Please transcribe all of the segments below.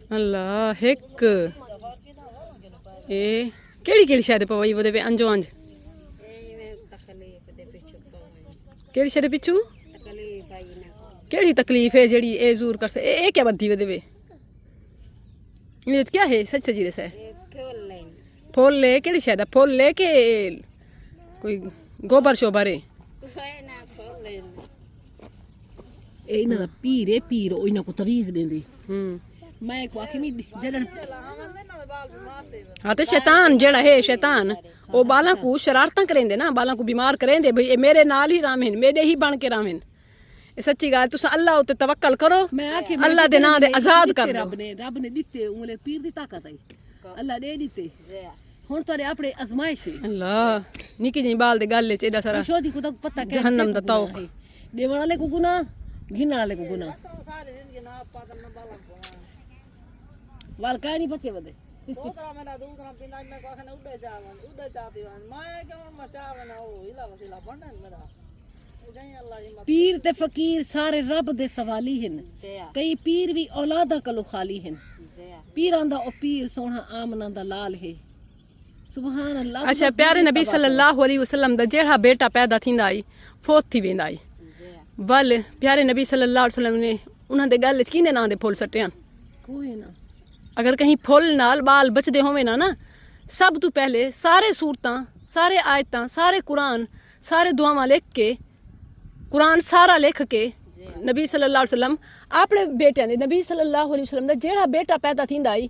अल्लाह हिक ए केड़ी शायद पवई वो दे अंजो अंज केड़ी शायद पिछू केड़ी तकलीफ है जेड़ी ए जूर कर से ए क्या बद्दी वे दे ये क्या है सच सजी रे से फूल ले केड़ी शायद फूल ले के कोई गोबर शोबर है ए इना दा पीर ओ इना को तवीज देंदी मैं को आखी मी जड़न हाँ तो शैतान जेड़ा है शैतान वो बाला को शरारतां करेंदे ना बाला को बीमार करेंदे भाई ए मेरे नाल ही राम हिन मेरे ही बन के राम हिन ए सच्ची गल तुस अल्लाह उते तवक्कल करो मैं आखी अल्लाह दे नाम दे आजाद कर रब ने दिते उंगले पीर दी ताकत आई अल्लाह दे दिते हुन तोरे अपने आजमाइश है अल्लाह निकी जी बाल दे गल च एडा सारा शोदी को तो पता क्या जहन्नम दा तौक देवण वाले को गुनाह घिन वाले को गुनाह वाल का नहीं बचे बदे ओतरा मेरा दूध ना पिंदा मैं को आखने उड़े जाती वन मैं क्यों मचावना ओ हिला वसीला बंडन मेरा पीर ते फकीर सारे रब दे सवाली हन कई पीर भी औलादा कलो खाली हन पीरां दा ओ पीर सोना आमना दा लाल है सुभान अल्लाह अच्छा प्यारे नबी सल्लल्लाहु अलैहि वसल्लम दा जेड़ा बेटा पैदा थींदा आई फौत थी वेंदा आई वल प्यारे नबी सल्लल्लाहु अलैहि वसल्लम ने उन्हां दे गल च किने नां दे फुल सट्टियां कोई ना अगर कहीं फुल नाल बाल बचदे होवे ना सब तो पहले सारे सूरतां सारे आयतां सारे कुरान सारे दुआवां लिख के कुरान सारा लिख के नबी सल्लल्लाहु अलैहि वसल्लम अपने बेटियां दे नबी सल्लल्लाहु अलैहि वसल्लम दा जेड़ा बेटा पैदा थींदा आई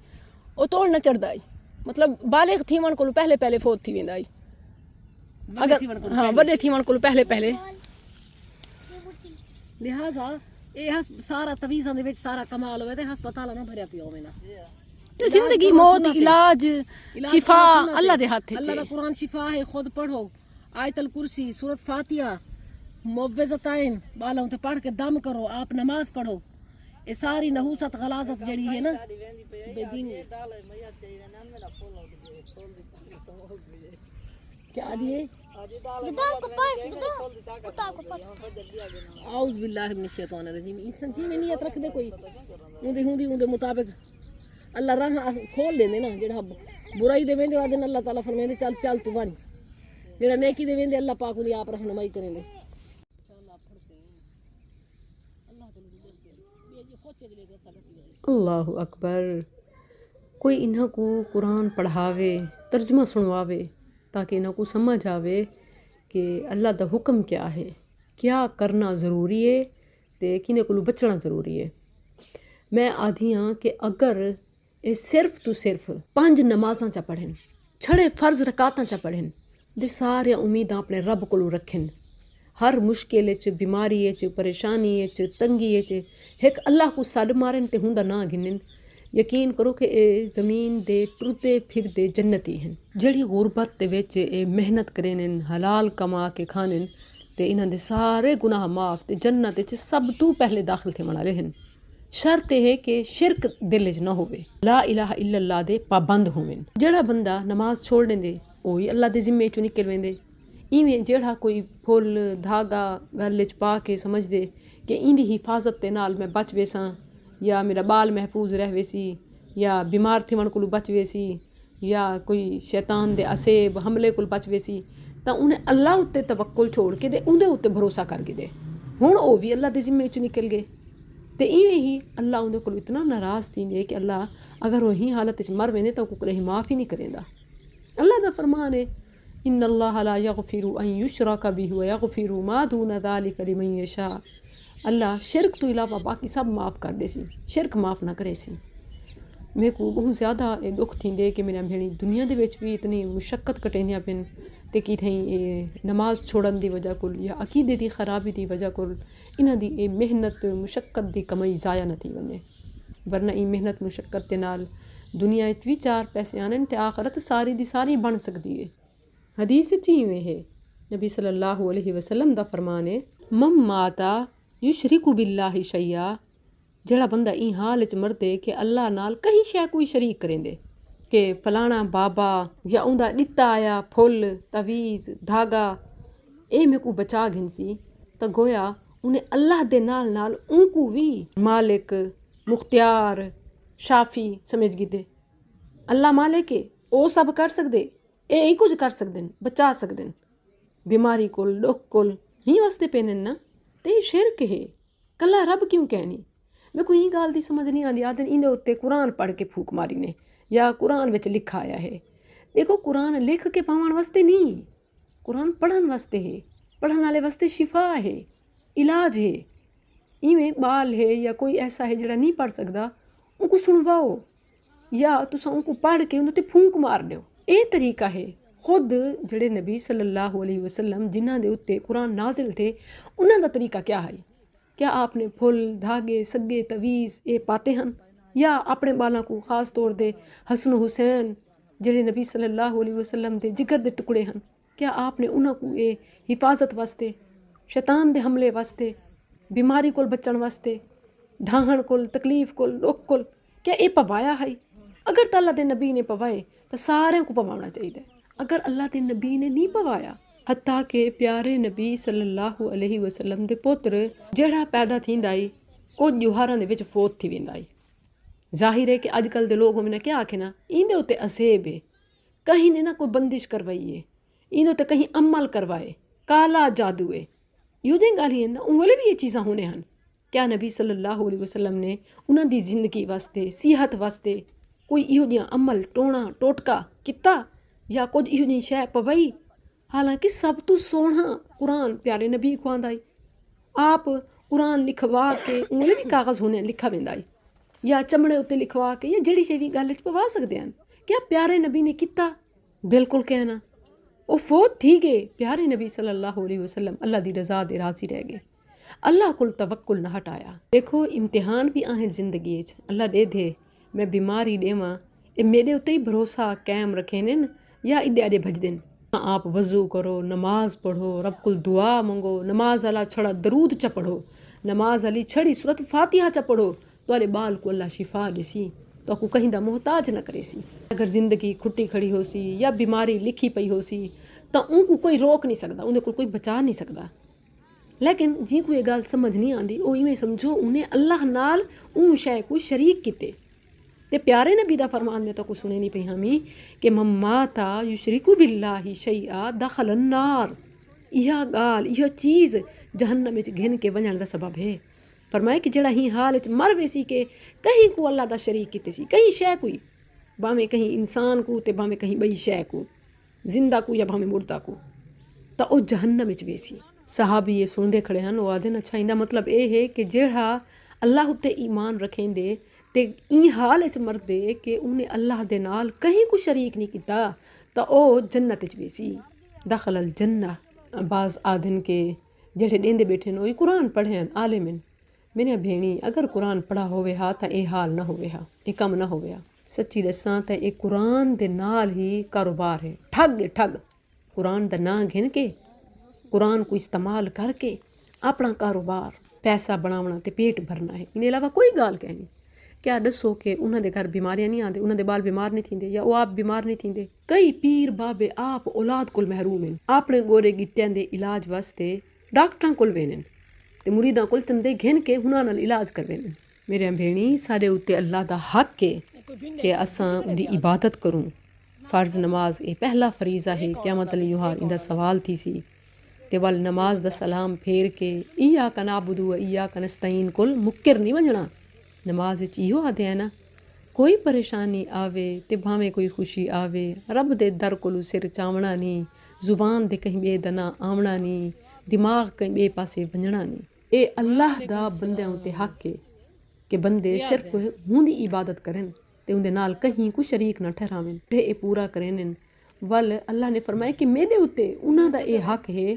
ओ तोड़ न चढ़दा आई मतलब बालिग थीवण कोल पहले फौत थी वेंदा आई अगर हाँ वड्डे थीवण कोल पहले लिहाजा ए सारा तवीज़ां दे विच सारा कमाल होवे ते हस्पताल ना भरिया पिया होवे ना ते जिंदगी मौत इलाज शिफा अल्लाह दे हाथ अल्लाह दा कुरान शिफा है खुद पढ़ो आयतल कुर्सी सूरत फातिहा मुअव्विज़तैन बालों ते पढ़ के दम करो आप नमाज पढ़ो ये सारी नहूसत गलाजत जड़ी है ना क्या दिए आउज़ बिल्लाहि मिनश शैतानिर रजीम इंसान जी में नियत रख दे कोई उंदे मुताबिक अल्लाह राह खोल देंदे ना जेड़ा बुराई दे वेंदे आदन अल्लाह ताला फरमांदे चल तू बन जेड़ा नेकी दे वेंदे अल्लाह पाक उदी आप रहनुमाई करेंदे अल्लाहु अकबर कोई इन्हां को कुरान पढ़ावे तर्जमा सुनवावे ताकि इन्हां को समझ आवे कि अल्लाह दा हुक्म क्या है क्या करना ज़रूरी है ते किने कोलू बचना ज़रूरी है मैं आधी हाँ कि अगर ये सिर्फ तो सिर्फ 5 नमाज़ां चा पढ़न छड़े फर्ज रकातां चा पढ़न ते सारे उम्मीदां अपने रब कोलू रखन हर मुश्किल च बीमारी च परेशानी च तंगी च एक अल्लाह को सड मारन ते हुंदा ना गिनन यकीन करो कि ये ज़मीन दे टुरदे फिरदे जन्नती हैं जड़ी गुरबत दे विच ये मेहनत करेन हलाल कमा के खानन ते इन्हां दे सारे गुनाह माफ़ ते जन्नत च सब तो पहले दाखिल थे वणा रहन शर्त है कि शिरक दिल च ना होवे ला इलाहा इल्लल्लाह दे पाबंद होवन जेड़ा बंदा नमाज छोड़ देंदे ओही अल्लाह दे जिम्मे चों निकल वेंदे इवें जेड़ा कोई फुल धागा गल च पा के समझदे कि इंदी हिफाजत के नाल मैं बच वेसां या मेरा बाल महफूज रह वेसी या बीमार थिवण कोलू बच वेसी या कोई शैतान दे असेब हमले कोल बच वेसी तां उन्हें अल्लाह उत्ते तवक्कुल छोड़ के ते उंदे उत्ते भरोसा करके दे हुण ओह भी अल्लाह दे जिम्मे चों निकल गए ते इवें ही अल्लाह उंदे कोल इतना नाराज़ थींदे कि अल्लाह अगर वही हालत च मर वेंदे तां को कदें माफ़ ही नहीं करेंदा अल्लाह दा फरमान है इन्नल्लाह ला यग़फिरु अन युशरका बिही व यग़फिरु मा दून ज़ालिका लिमन यशा अल्लाह शिरक तो इलावा बाकी सब माफ़ कर दे सी शिरक माफ़ ना करे सी मेरे को बहुत ज़्यादा दुख थींदे कि मेरा भेणी दुनिया दे विच भी इतनी मुशक्क़त कटेंदियां पिन ते कि थई नमाज छोड़न दी वजह कोल या अकीदे दी खराबी दी वजह कोल इन्हां दी ये मेहनत मुशक्क़त दी कमाई ज़ाया न थी वने वरना ई मेहनत मुशक्क़त दे नाल दुनिया भी 4 पैसे आने ते आखरत सारी दी सारी बन सकती है हदीस च इवें है नबी सल्लल्लाहु अलैहि वसल्लम दा फरमान है मम माता युशरिकु बिल्लाहि शैया जेड़ा बंदा ई हाल च मरदे कि अल्लाह नाल कहीं शै कोई शरीक करेंदे कि फलाना बाबा या उंदा दिता आया फुल तवीज़ धागा ए मेरे को बचा घिनसी तो गोया उन्हें अल्लाह दे नाल उनको भी मालिक मुख्तियार शाफी समझ गिदे अल्लाह मालिक है ਉਹ सब कर सकते ਇਹ ਹੀ ਕੁਝ कर सकते हैं बचा सकते हैं बीमारी कोल दुख कोल ही वास्ते पेन ना ते शिरक है कला रब क्यों कहनी मैं कोई गल की समझ नहीं आती आदन इंदे उत्ते कुरान पढ़ के फूक मारी ने या कुरान विच लिखा आया है देखो कुरान लिख के पावन वास्ते नहीं कुरान पढ़न वास्ते है पढ़न वाले वास्ते शिफा है इलाज है इवें बाल है या कोई ऐसा है जरा नहीं पढ़ सकता उनको सुनवाओ या तुसा उनको पढ़ के उन्होंने फूंक मार दो ये तरीका है खुद जड़े नबी सल्लल्लाहु अलैहि वसल्लम जिन्हां दे उत्ते कुरान नाजिल थे उन्हां दा तरीका क्या है क्या आपने फुल धागे सगे तवीज़ ये पाते हैं या अपने बालों को खास तौर दे हसन हुसैन जड़े नबी सल्लल्लाहु अलैहि वसल्लम दे जिगर दे टुकड़े हैं क्या आपने उन्हां को ये हिफाजत वास्ते शैतान दे हमले वास्ते बीमारी कोल बचण वास्ते ढाहण कोल तकलीफ कोल दुख कोल क्या ये पवाया है अगर तो अल्लाह के नबी ने पवाए तो सारे को पवाना चाहिए अगर अल्लाह के नबी ने नहीं पवाया हत्ता के प्यारे नबी सल्लल्लाहु अलैहि वसल्लम दे पुत्र जड़ा पैदा थींदा आई कुछ त्योहारां दे विच फौत थी वेंदा आई जाहिर है कि अजकल दे लोग मैंने क्या आखे ना इंदे उत्ते असेब है कहीं ने ना कोई बंदिश करवाई है इंदे उत्ते कहीं अमल करवाए काला जादू है इहो जिहियां गालियां ना उन वेले भी ये चीज़ां होने हैं क्या नबी सल्लल्लाहु अलैहि वसल्लम ने उन्हां दी जिंदगी वास्ते सेहत वास्ते कोई इहो जिहा अमल टोणा टोटका किता या कुछ इहो जी शै पवई हालांकि सब तो सोहना कुरान प्यारे नबी को आंदा है आप कुरान लिखवा के उंगले भी कागज़ होने लिखा वेंदा है या चमड़े उत्ते लिखवा के या जड़ी से भी गल च पवा सकते हैं क्या प्यारे नबी ने किता बिल्कुल कहना वो फौत थी गए प्यारे नबी सल्लल्लाहु अलैहि वसल्लम अल्लाह दी रज़ा दे राज़ी रह गए अल्लाह कुल तवक्कुल न हटाया देखो इम्तिहान भी आहिनि ज़िंदगी अल्लाह दे दे मैं बीमारी देवां ये मेरे उत्ते ही भरोसा कायम रखे ने या इडे अडे भजदे आप वज़ू करो नमाज पढ़ो रब कुल दुआ मंगो नमाज अला छड़ा दरूद च पढ़ो नमाज अली छड़ी सूरत फातिहा च पढ़ो तुआरे बाल को अल्लाह शिफा ॾिसी तो को कहीं दा मोहताज न करे सी अगर ज़िंदगी खुटी खड़ी हो सी या बीमारी लिखी पई हो सी तो उनको कोई रोक नहीं सकता उन्हें कोई बचा नहीं सकता लेकिन जी को ये गल समझ नहीं आती वो इवें समझो उन्हें अल्लाह नाल उन शै को शरीक किते ते प्यारे नबी दा फरमान में तो कुछ सुने नहीं पई हमी कि मम्माता युशरिकु बिल्लाहि शैआ दखल अन्नार इहा गाल इहा चीज़ जहन्नम में घिन के वञण दा सबब है फरमाए कि जड़ा ही हाल च मर वेसी के कहीं को अल्लाह दा शरीक किते सी कहीं शै कोई भावें कहीं इंसान को ते भावें कहीं बई शै को जिंदा को या भावें मुर्दा को तो वह जहन्नम में वेसी सहाबी ये सुनते खड़े हैं वो आदे अच्छा इंदा मतलब ये है कि जेड़ा अल्लाह उत्ते ईमान रखेंदे ते ई हाल च मरदे कि उन्हें अल्लाह दे नाल कहीं कुछ शरीक नहीं किया तो वह जन्नत च वेसी दखल अल जन्ना बाज़ आदन के जेड़े देंदे बैठे न कुरान पढ़े हैं आलिम मेरे भेणी अगर कुरान पढ़ा होवे हा तो ये हाल ना होवे हा ये कम ना होवे हा सच्ची दसां तो ये कुरान दे नाल ही कारोबार है ठग कुरान दा नां घिन के कुरान को इस्तेमाल करके अपना कारोबार पैसा बनावना ते पेट भरना है इनके अलावा कोई गाल कहनी क्या दसो कि उन्होंने घर बीमारियां नहीं आते उन्होंने बाल बीमार नहीं थींदे या वो आप बीमार नहीं थींदे कई पीर बाबे आप औलाद कोल महरूम हैं अपने गोरे गिट्टियां दे इलाज वास्ते डॉक्टरां कोल वेने ते मुरीदां कोल तंदे घिन के हुनां नाल इलाज करवेने मेरे भेणी साडे उत्ते अल्लाह दा हक है कि असां उनकी इबादत करूं फ़र्ज़ नमाज ये पहला फरीज़ा है क़यामत अल युहार इंदा सवाल थी सी ते वल नमाज दा सलाम फेर के इया का नाबुदु इया का नस्तईन कोल मुक्किर नहीं वञणा नमाज च इहो आदे है ना कोई परेशानी आवे ते भावें कोई खुशी आवे रब दे दर कोलू सिर चावना नहीं जुबान दे कहीं ॿिए दना आवना नहीं दिमाग कहीं ॿिए पासे वञणा नहीं ये अल्लाह दा बंदियां उत्ते हक है कि बंदे सिर्फ हुंदी इबादत करन ते उनदे नाल कहीं को शरीक न ठहरावन ते ये पूरा करन वल अल्लाह ने फरमाया कि मेरे उत्ते उन्हां दा ये हक है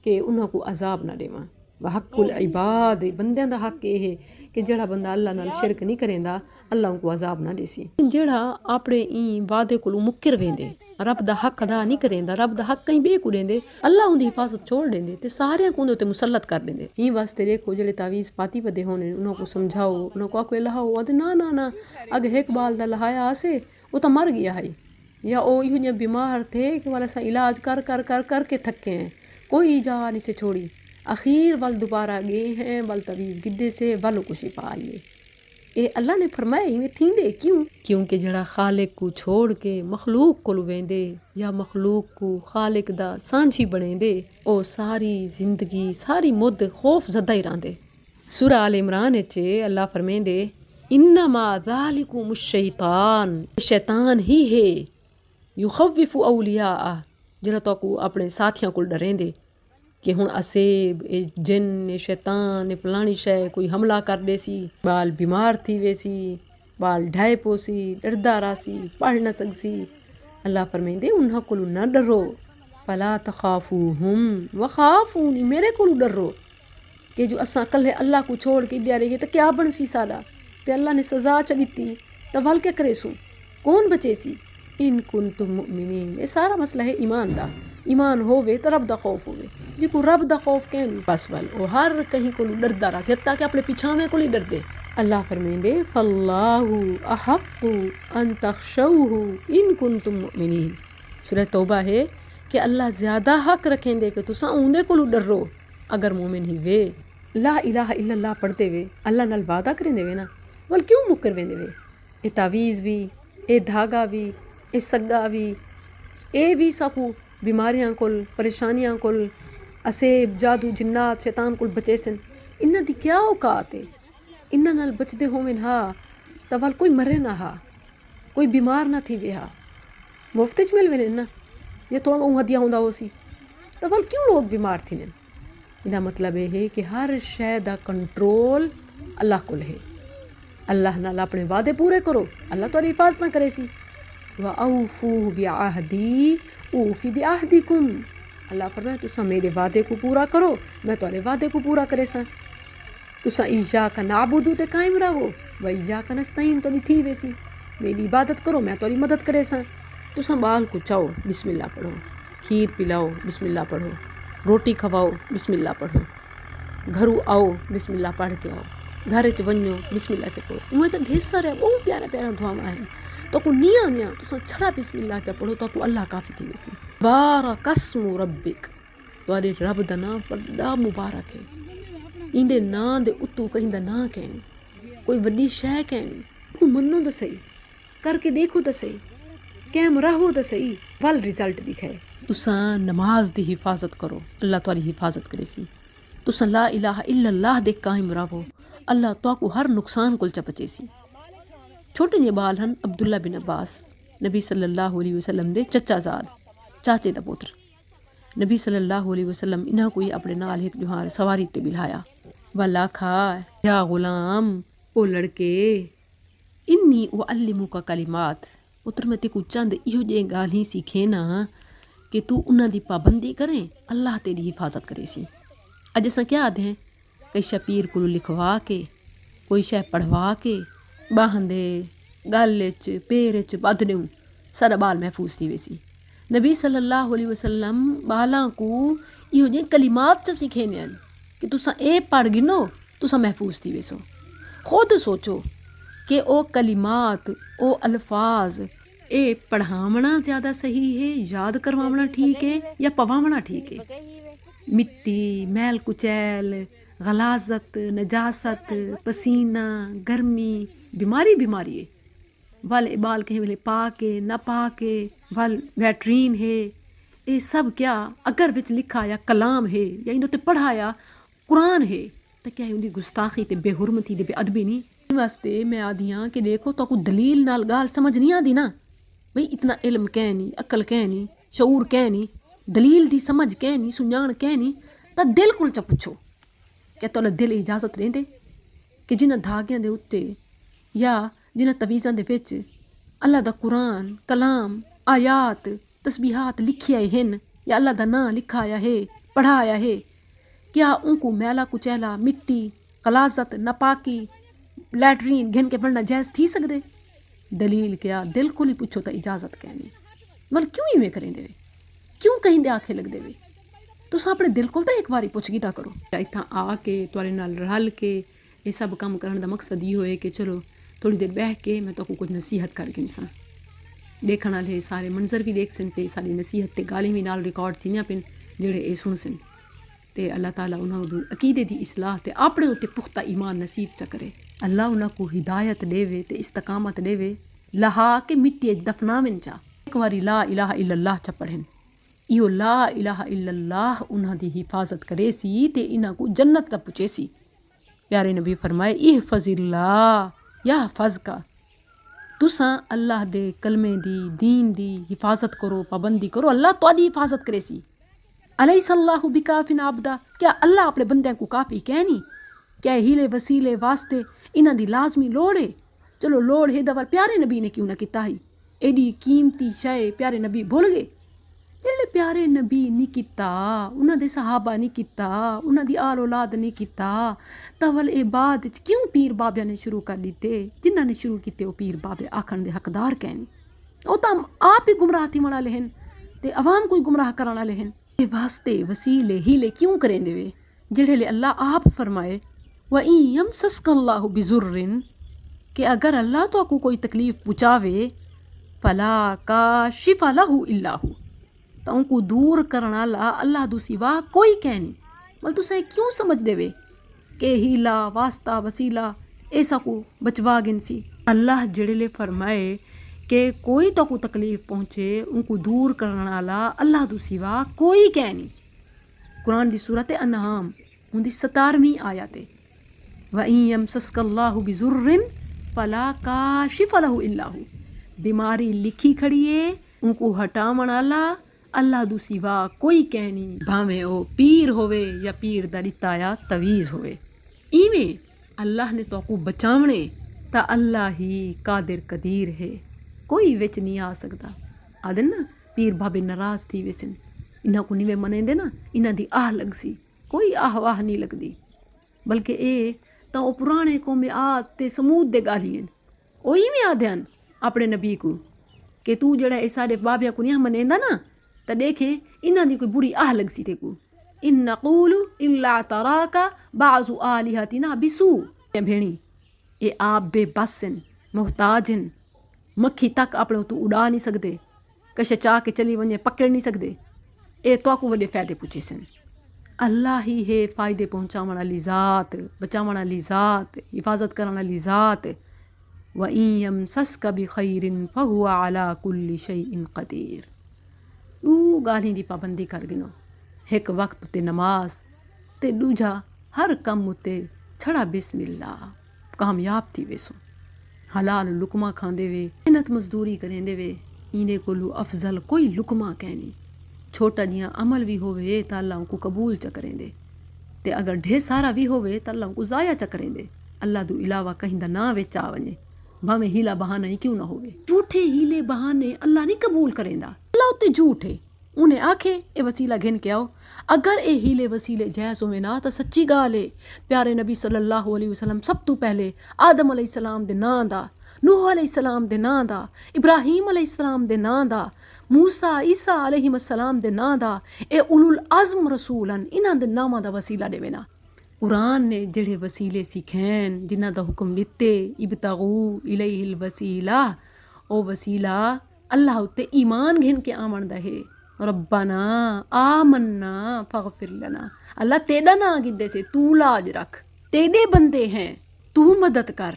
कि उन्हां को अजाब ना देवां हकुल इबाद बंदियां दा हक ये है कि जेड़ा बंदा अल्लाह नाल शिरक नहीं करेंदा अल्लाह उनको अजाब ना देसी जेड़ा अपने ई वादे कोलू मुक्किर वेंदे रब दा हक अदा नहीं करेंदा रब दा हक कहीं बे को देंदे अल्लाह उनकी हिफाजत छोड़ देंदे ते सारे को उनते मुसल्लत कर देंदे ई वास्ते देखो जेड़े तावीज़ पाती वदे होने उन्हों को समझाओ उन्हों को आको लहाओ अद ना अगे एक बाल दा लहाया आसे वो तो मर गया है या ओ इहो बीमार थे कि वाला सा इलाज कर कर कर कर के थके हैं कोई जा नहीं से छोड़ी आखिर वल दोबारा गए हैं वल तवीज़ गिद्दे से वल को शिफा आई ये अल्लाह ने फरमाया इवें थींदे क्यों? क्योंकि जड़ा खालिक को छोड़ के मखलूक को वेंदे या मखलूक को खालिक दा सांझी बनेंदे ओ सारी जिंदगी सारी मुद्द खौफ ज़दा ही रहंदे। सूरा आल इमरान च अल्लाह फरमेंदे इन्नमा ज़ालिकुम शैतान ही है युखव्विफु औलिया जड़ा तो अपने साथियों को डरेंदे कि हुण असेब ए जिन ए शैतान ए फलानी शय कोई हमला कर देसी बाल बीमार थी वेसी बाल ढाए पोसी डरदा रासी पढ़ न सकसी। अल्लाह फरमाइंदे उन्हां कोलू न डरो फला तखाफूहुम वखाफूनी मेरे कोलू डरो कि जो असां कल्ले अल्लाह को छोड़ के ॾिया रही तो क्या बनसी साडा ते अल्लाह ने सज़ा च ॾिती तो वल क्या करेसूं कौन बचेसी इन कुंतुम मुमिनीन। ये सारा मसला है ईमान दा। ईमान होवे तो रब दा खौफ होवे जिको रब दा खौफ कहनी बस वल वो हर कहीं को डरदा रहा जब कि अपने पिछावे को डरदे। अल्लाह फरमाइंदे फल्लाहु अहक्कु अन तख्शौहु इन कुंतुम मुमिनीन। सूरह तौबा है कि अल्लाह ज़्यादा हक रखेंदे कि तुसा उंदे को डरो अगर मोमिन ही वे ला इलाहा इल्लल्लाह पढ़ते वे अल्लाह नाल वादा करेंदे वे ना वल क्यों मुकर वेंदे वे। ए तावीज़ भी ए धागा भी ए सग्गा भी ए भी साकू बीमारियां कोल परेशानियां कोल असेब जादू जिन्नात शैतान कोल बचे सन इन्हां दी क्या औकात है इन्हां नाल बचदे होवन हा तां वल कोई मरे ना हा कोई बीमार ना थी वे हा मुफ्त च मिल वञनि ना ये थोड़ा हदिया हुंदा होसी तां वल क्यों लोग बीमार थी इदा मतलब ये है कि हर शय दा कंट्रोल अल्लाह कोल है। अल्लाह नाल अपने वादे पूरे करो अल्लाह तुहाडी हिफाजत ना करे सी व औफू बिअहदी ऊफी बिअहदिकुम। अल्लाह फरमाए तुसा मेरे वादे को पूरा करो मैं तुहारे वादे को पूरा करे सा। तुसा इय्याका नाबुदु ते कायम रहो व इय्याका नस्तईन तुहाडी थी वेसी मेरी इबादत करो मैं तुहारी मदद करे सा। तुसा बाल को चाओ बिस्मिल्लाह पढ़ो खीर पिलाओ बिस्मिल्लाह पढ़ो रोटी खवाओ बिस्मिल्लाह पढ़ो घरू आओ बिस्मिल्लाह पढ़ के आओ घर च वञो बिस्मिल्लाह च पढ़ो उहे तो ढेर सारा बहुत प्यारा प्यारा दुआवां आहिनि तो को निया निया तुसा छड़ा बिस्मिल्लाह च पढ़ो तो अल्लाह काफ़ी थी वेसी। बारकस्मु रब्बिक तुहारे रब दा नाम बड़ा मुबारक है इंदे नां दे उत्तू कहीं दा नां कहनी कोई वड्डी शय कहनी को मनो तो सही करके देखो तो सही कैम रहो तो सही वल रिजल्ट दिखाए। तुसा नमाज दी हिफाजत करो अल्लाह तुहारी हिफाजत करे सी। तुसा ला इलाहा इल्लल्लाह दे कायम रहो अल्लाह तुहाकू हर नुकसान कोल च बचे सी। छोटे जे बाल हन अब्दुल्ला बिन अब्बास नबी सल्लल्लाहु अलैहि वसल्लम दे चचाजाद चाचे दा पुत्र नबी सल्लल्लाहु अलैहि वसल्लम इन्हां कोई अपने नाल एक जुहार सवारी ते बिल्हाया वला खा या गुलाम ओ लड़के इन्नी उअल्लिमुका कलिमात पुत्र मैं तेको चंद इहो जे गाल्हि सीखे ना कि तू उन्हां दी पाबंदी करें अल्लाह तेरी हिफाजत करे सी। अज असां क्या आदे हैं कई शै पीर को लिखवा के कोई शै पढ़वा के बाहन दे गल च पेर च बध ॾियूं सारा बाल महफूज थी वेसी। नबी सल्लल्लाहु अलैहि वसल्लम बालां को इहो जे कलिमात च सिखेने आहिनि कि तुसां ए पढ़ गिनो तुसां महफूज थी वेसो। खुद सोचो कि ओ कलिमात ओ अल्फाज ए पढ़ावना ज़्यादा सही है याद करवावना ठीक है या पवावना ठीक है। मिट्टी मैल कुचैल गलाजत नजासत पसीना गर्मी बीमारी बीमारी है वल बाल कहीं वेले पा के न पा के वल वैटरीन है ये सब क्या अगर बिच लिखा या कलाम है या इन पढ़ाया कुरान है तो क्या है उनकी गुस्ताखी ते बेहुरमती ते बेअदबी नहीं वास्ते मैं आदि हाँ कि देखो तो को दलील नाल गाल समझ नहीं आती ना भाई इतना इल्म कह नहीं अकल कह नहीं शऊर कह नहीं दलील दी समझ कह नहीं सुञाण कह नहीं तो दिल को च पुछो क्या तुहाडा दिल इजाजत रेंदे कि जिन्हां धागियां दे उत्ते या जिन्हां तवीज़ां दे विच अल्लाह दा कुरान कलाम आयात तस्बीहात लिखिया हिन या अल्लाह दा नां लिखाया है पढ़ाया है क्या उनको मैला कुचैला मिट्टी गलाजत नापाकी लैटरीन घिन के पढ़ना जायज़ थी सकदे। दलील क्या दिल को ही पुछो तो इजाज़त कहनी मतलब क्यों इवें करें देवे क्यों कहीं दे आखे लग देवे तुस अपने दिल को तो एक बारी पुछ गिता करो। इत्थां आके तुआरे नाल रल के ये सब काम करने का मकसद ये होए कि चलो थोड़ी देर बह के मैं तो कुछ नसीहत कर गिनसा देखने वाले सारे मंजर भी देख सकते सारी नसीहत ते गाली भी नाल रिकॉर्ड थी पिन जेड़े ये सुन सन ते अल्लाह ताला उन्होंने अकीदे दी इसलाह ते अपने उत्ते पुख्ता ईमान नसीब च करे। अल्लाह उन्हां को हिदायत ॾेवे ते इस्तकामत ॾेवे लहा के मिट्टी दफ़नावन चा एक बारी ला इलाहा इल्लल्लाह चा पढ़न इहो ला इलाहा इल्लल्लाह उन्हां दी हिफाजत करे सी ते इन्हां को जन्नत तक पुचे सी। प्यारे नबी फरमाए इह फज़िल्लाह या फज़ का तुसां अल्लाह दे कलमे दी दीन दी हिफाजत करो पाबंदी करो अल्लाह तुहाडी हिफाजत करे सी। अलैहिस्सलाहु बिकाफिन आबदा क्या अल्लाह अपने बंदियां को काफ़ी कहनी क्या हीले वसीले वास्ते इन्हां दी लाजमी लोड़ है। चलो लोड़ है दवर प्यारे नबी ने क्यों ना किता ही एडी कीमती शय प्यारे नबी भुल गए जेल्ले प्यारे नबी नहीं किता उन्हां दे सहाबा नहीं किता उन्हां दी आल औलाद नहीं किता तवल ए बाद क्यों पीर बाबिया ने शुरू कर दिते जिन्हां ने शुरू किते वो पीर बाबे आखण दे हकदार कहनी वो तो आप ही गुमराह थी वणा लहन ते अवाम कोई गुमराह कराना लहन ए वास्ते वसीले हीले क्यों करें देवे जेड़े अल्लाह आप फरमाए व इन यमसस्कल्लाहु बिजुर्रिन कि अगर अल्लाह तो को कोई तकलीफ पुचावे फला काशिफ लहु इल्लाहु तो उनको दूर करना ला अल्लाह दू सिवा कोई कह नहीं मतलब तुसे क्यों समझ देवे के हीला वास्ता वसीला ऐसा को बचवा गिनसी अल्लाह जड़े फरमाए कि कोई तो को तकलीफ पहुँचे उनको दूर करना ला अल्लाह दू सिवा कोई कह नहीं। कुरान दी सूरत अनआम उनकी 17वीं आयत व इन यमसस्कल्लाहु बिजुर्रिन फला काशिफ लहु इल्लाहु बीमारी लिखी खड़ी है उनको हटावण आला अल्लाह दू सिवा कोई कहनी भावे ओ पीर होवे या पीर दा दिताया तवीज़ होवे इवें अल्लाह ने तो को बचावणे ता अल्लाह ही कादिर कदीर है कोई विच नहीं आ सकता। आदन ना पीर बाबे नाराज़ थी वेसन इन्हां को निवे मनेंदे ना इन्हां दी आह लगसी कोई आह वाह नहीं लगदी बल्कि ए तो वो पुराने कौमे आद ते समूद दे गालियन ओ इवें आद्यान अपने नबी को कि तू जड़ा ए सारे बाबिया को नहीं मनेंदा ना तो देखे इन्हां दी कोई बुरी आह लगसी थे को इन नक़ूलु इल्ला तराका बाज़ु आलिहतिना बिसू भेणी ये आप बेबसन मोहताजन मक्खी तक अपने तू उड़ा नहीं सकते कशे चाह के चली वने पकड़ नहीं सकते ए तो को वडे फायदे पूछे सन अल्लाह ही है फ़ायदे पहुँचावण वाली ज़ात बचावण वाली ज़ात हिफाजत करण वाली ज़ात व इन यमसस्क बिखैरिन फहुवा अला कुल्लि शैइन क़दीर। ॾू ॻाल्हियुनि जी पाबंदी कर गिनो एक वक्त ते नमाज ते दूजा हर कम उते छड़ा बिस्मिल्लाह कामयाब थी वेसो हलाल लुकमा खांदे वे मेहनत मजदूरी करेंदे वे इने कोलू अफजल कोई लुकमा कहनी छोटा जिया अमल भी होवे तो अल्लाह को कबूल च करेंदे ते अगर ढेर सारा भी होवे तो अल्लाह को ज़ाया च करेंदे अल्लाह दू इलावा कहीं दा ना वेचा वने भावें हीला बहाना ही क्यों ना होवे झूठे हीले बहाने अल्लाह नहीं कबूल करेंदा अल्लाह उते झूठ है उन्हें आखे ए वसीला घिन के आओ अगर ए हीले वसीले जैज़ होवे ना तो सच्ची गाल है प्यारे नबी सल्लल्लाहु अलैहि वसल्लम सब तो पहले आदम अलैहिस्सलाम दे नां दा नूह अलैहिस्सलाम दे नां दा इब्राहीम अलैहिस्सलाम दे नां दा मूसा ईसा अलैहिस्सलाम दे नां दा ए उलुल अज़्म रसूलन इन्हां दे नामां दा वसीला देवे ना कुरान ने जड़े वसीले सिखैन जिन्हां दा हुक्म दिते इब्तगू इलैहिल वसीला ओ वसीला अल्लाह उत्ते ईमान घिन के आमण दा है रब्बना आमन्ना फगफिर लना अल्लाह तेरा ना गिद्दे से तू लाज रख तेरे बंदे हैं तू मदद कर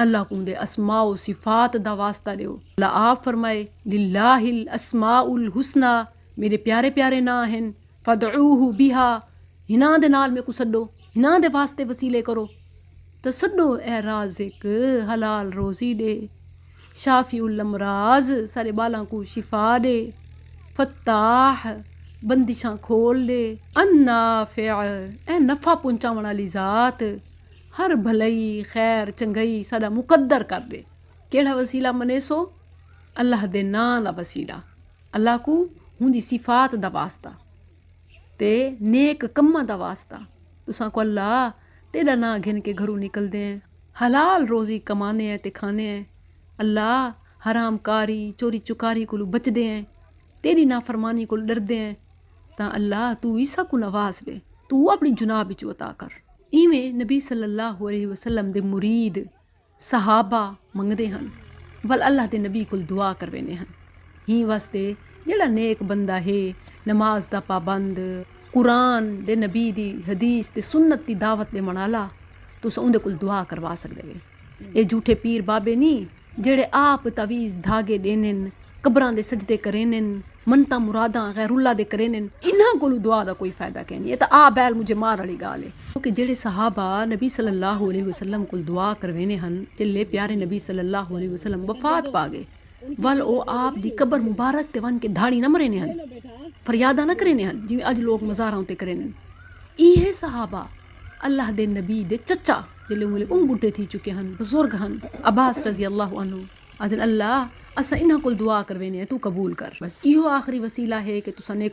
अल्लाह को दे अस्माउ सिफात दा वास्ता देओ अल्लाह आप फरमाए लिल्लाहिल अस्माउल हुस्ना मेरे प्यारे प्यारे ना हैं फदऊहु बिहा हिना दे नाल में को सड्डो हिना दे वास्ते वसीले करो तो सड्डो ए राज़िक हलाल रोज़ी दे शाफिउल अमराज सारे बालां को शिफा दे फत्ताह बंदिशां खोल दे अन्नाफ़िअ ए नफ़ा पहुंचावण वाली ज़ात हर भलई खैर चंगई साडा मुकद्दर कर दे केड़ा वसीला मने सो अल्लाह दे नां दा वसीला अल्लाह को हुंदी सिफात दा वास्ता ते नेक कम्मा दा वास्ता तुसां को अल्लाह तेरा नां घिन के घरों निकलदे हैं हलाल रोज़ी कमाने हैं ते खाने हैं अल्लाह हराम कारी चोरी चुकारी को बचदे हैं तेरी नाफरमानी को डरदे हैं तां अल्लाह तू ईसा को नवाज दे तू अपनी जुनाब विच अता कर इवें नबी सल्लल्लाहु अलैहि वसल्लम दे मुरीद सहाबा मंगदे हन बल अल्लाह दे नबी को दुआ करवेने हन ही वास्ते जेड़ा नेक बंदा है नमाज दा पाबंद कुरान दे नबी दी हदीस ते सुन्नत दी दावत दे मनाला तुस उंदे कोल दुआ करवा सकदे वे। ये झूठे पीर बाबे नहीं जेड़े आप तवीज़ धागे देने कब्रां दे सजदे करेने मनता मुरादा गैरुल्ला दे करेने इन्हां कोलू दुआ दा कोई फायदा कैं नहीं। ये तो आ बैल मुझे मार वाली गाल है क्योंकि जेड़े सहाबा नबी सल्लल्लाहु अलैहि वसल्लम कोल दुआ करवेने हन जिल्ले प्यारे नबी सल्लल्लाहु अलैहि वसल्लम वफात पा गए वल ओ आप दी कबर मुबारक ते वन के धाड़ी न मरेने हन फरियादा न करेने हन जिवें अज लोग मज़ारां ते करेने। इहे सहाबा अल्लाह दे नबी दे चचा जिल्ले उंगले बुढ़े थी चुके हन बुजुर्ग हन अब्बास रज़ी अल्लाह अन्हु आदन अल्लाह असां इन्हां कोल दुआ करवेने तू कबूल कर। बस इहो आखिरी वसीला है कि तुसां नेक